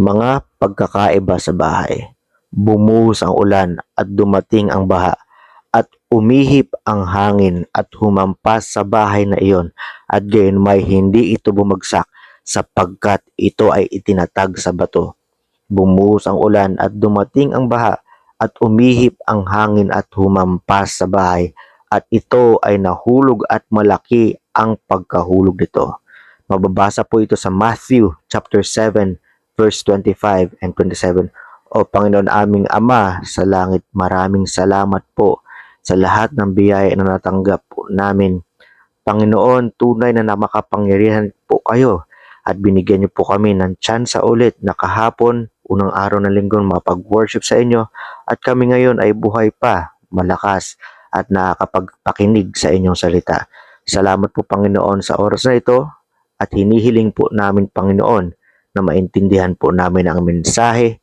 Mga pagkakaiba sa bahay. Bumuhos ang ulan at dumating ang baha at umihip ang hangin at humampas sa bahay na iyon at gayon may hindi ito bumagsak sapagkat ito ay itinatag sa bato. Bumuhos ang ulan at dumating ang baha at umihip ang hangin at humampas sa bahay at ito ay nahulog at malaki ang pagkahulog nito. Mababasa po ito sa Matthew chapter 7 verse 25 and 27. O Panginoon aming Ama sa langit, maraming salamat po sa lahat ng biyaya na natanggap po namin. Panginoon, tunay na makapangyarihan po kayo at binigyan niyo po kami ng tsansa ulit na kahapon, unang araw ng linggo, mapag-worship sa inyo at kami ngayon ay buhay pa, malakas at nakakapagpakinig sa inyong salita. Salamat po Panginoon sa oras na ito at hinihiling po namin Panginoon na maintindihan po namin ang mensahe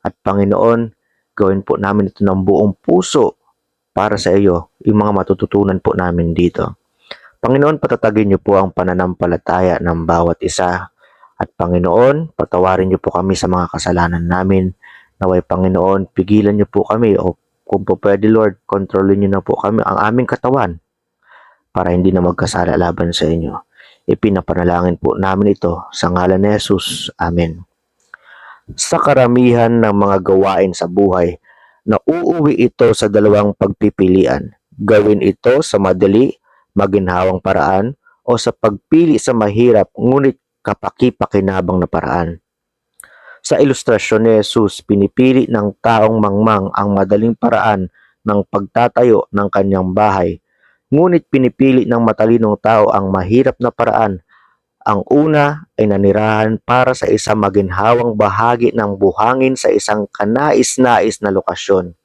at Panginoon, gawin po namin ito ng buong puso para sa iyo, yung mga matututunan po namin dito. Panginoon, patatagin niyo po ang pananampalataya ng bawat isa. At Panginoon, patawarin niyo po kami sa mga kasalanan namin. Naway Panginoon, pigilan niyo po kami o kung po pwede Lord, kontrolin niyo na po kami ang aming katawan para hindi na magkasala laban sa inyo. Ipinapanalangin po namin ito sa ngalan ni Jesus. Amen. Sa karamihan ng mga gawain sa buhay, nauuwi ito sa dalawang pagpipilian. Gawin ito sa madali, maginhawang paraan o sa pagpili sa mahirap ngunit kapaki-pakinabang na paraan. Sa ilustrasyon ni Jesus, pinipili ng taong mangmang ang madaling paraan ng pagtatayo ng kanyang bahay. Ngunit pinipili ng matalinong tao ang mahirap na paraan. Ang una ay nanirahan para sa isang maginhawang bahagi ng buhangin sa isang kanais-nais na lokasyon.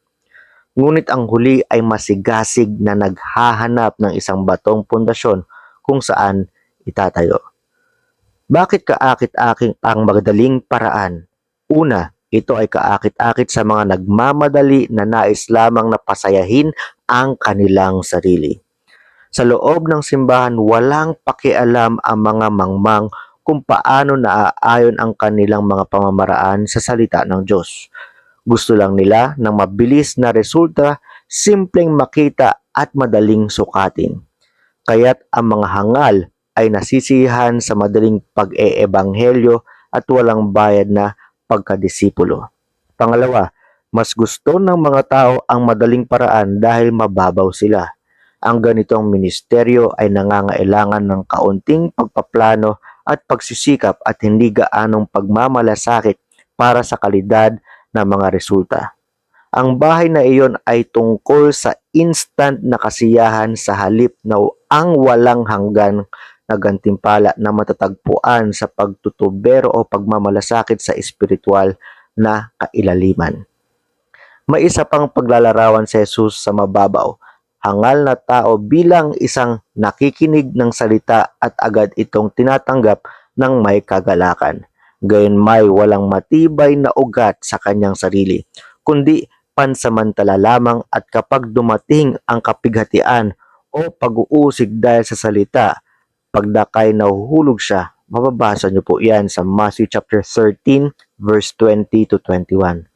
Ngunit ang huli ay masigasig na naghahanap ng isang batong pundasyon kung saan itatayo. Bakit kaakit-akit ang madaling paraan? Una, ito ay kaakit-akit sa mga nagmamadali na nais lamang na pasayahin ang kanilang sarili. Sa loob ng simbahan, walang pakialam ang mga mangmang kung paano naaayon ang kanilang mga pamamaraan sa salita ng Diyos. Gusto lang nila ng mabilis na resulta, simpleng makita at madaling sukatin. Kaya't ang mga hangal ay nasisiyahan sa madaling pag-eebanghelyo at walang bayad na pagkadisipulo. Pangalawa, mas gusto ng mga tao ang madaling paraan dahil mababaw sila. Ang ganitong ministeryo ay nangangailangan ng kaunting pagpaplano at pagsisikap at hindi gaanong pagmamalasakit para sa kalidad ng mga resulta. Ang bahay na iyon ay tungkol sa instant na kasiyahan sa halip na ang walang hanggan na gantimpala na matatagpuan sa pagtutubero o pagmamalasakit sa espiritual na kailaliman. May isa pang paglalarawan si Jesus sa mababaw, hangal na tao bilang isang nakikinig ng salita at agad itong tinatanggap ng may kagalakan. Gayunmay walang matibay na ugat sa kanyang sarili, kundi pansamantala lamang at kapag dumating ang kapighatian o pag-uusig dahil sa salita, pagdakay nahuhulog siya. Mababasa niyo po yan sa Matthew chapter 13 verse 20 to 21.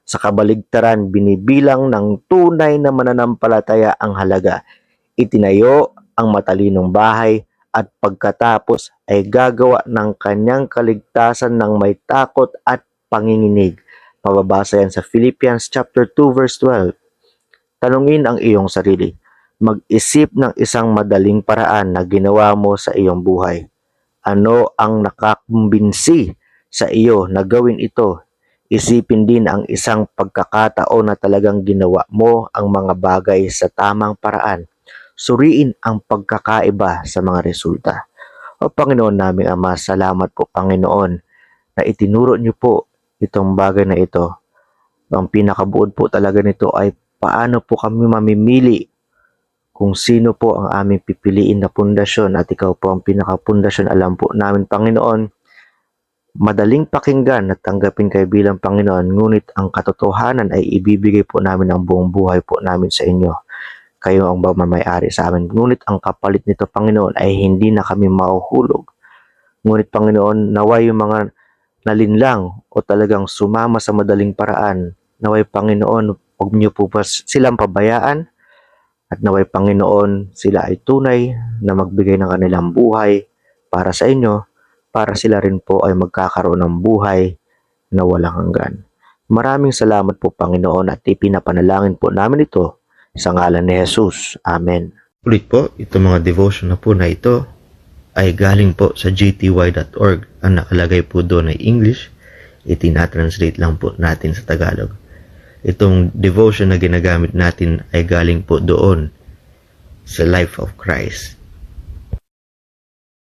Sa kabaligtaran, binibilang ng tunay na mananampalataya ang halaga. Itinayo ang matalinong bahay at pagkatapos ay gagawa ng kanyang kaligtasan ng may takot at panginginig. Mababasa yan sa Philippians chapter 2 verse 12. Tanungin ang iyong sarili. Mag-isip ng isang madaling paraan na ginawa mo sa iyong buhay. Ano ang nakakumbinsi sa iyo na gawin ito? Isipin din ang isang pagkakataon na talagang ginawa mo ang mga bagay sa tamang paraan. Suriin ang pagkakaiba sa mga resulta. O Panginoon naming Ama, salamat po Panginoon na itinuro niyo po itong bagay na ito. Ang pinakabuod po talaga nito ay paano po kami mamimili kung sino po ang aming pipiliin na pundasyon at ikaw po ang pinakapundasyon. Alam po namin Panginoon, madaling pakinggan at tanggapin kayo bilang Panginoon, ngunit ang katotohanan ay ibibigay po namin ang buong buhay po namin sa inyo. Kayo ang mamay-ari sa amin. Ngunit ang kapalit nito, Panginoon, ay hindi na kami mahuhulog. Ngunit, Panginoon, naway yung mga nalinlang o talagang sumama sa madaling paraan, naway Panginoon, huwag niyo po pa silang pabayaan at naway Panginoon, sila ay tunay na magbigay ng kanilang buhay para sa inyo, para sila rin po ay magkakaroon ng buhay na walang hanggan. Maraming salamat po Panginoon at ipinapanalangin po namin ito sa ngalan ni Jesus. Amen. Ulit po, itong mga devotion na po na ito ay galing po sa gty.org. Ang nakalagay po doon ay English, itinatranslate lang po natin sa Tagalog. Itong devotion na ginagamit natin ay galing po doon sa Life of Christ.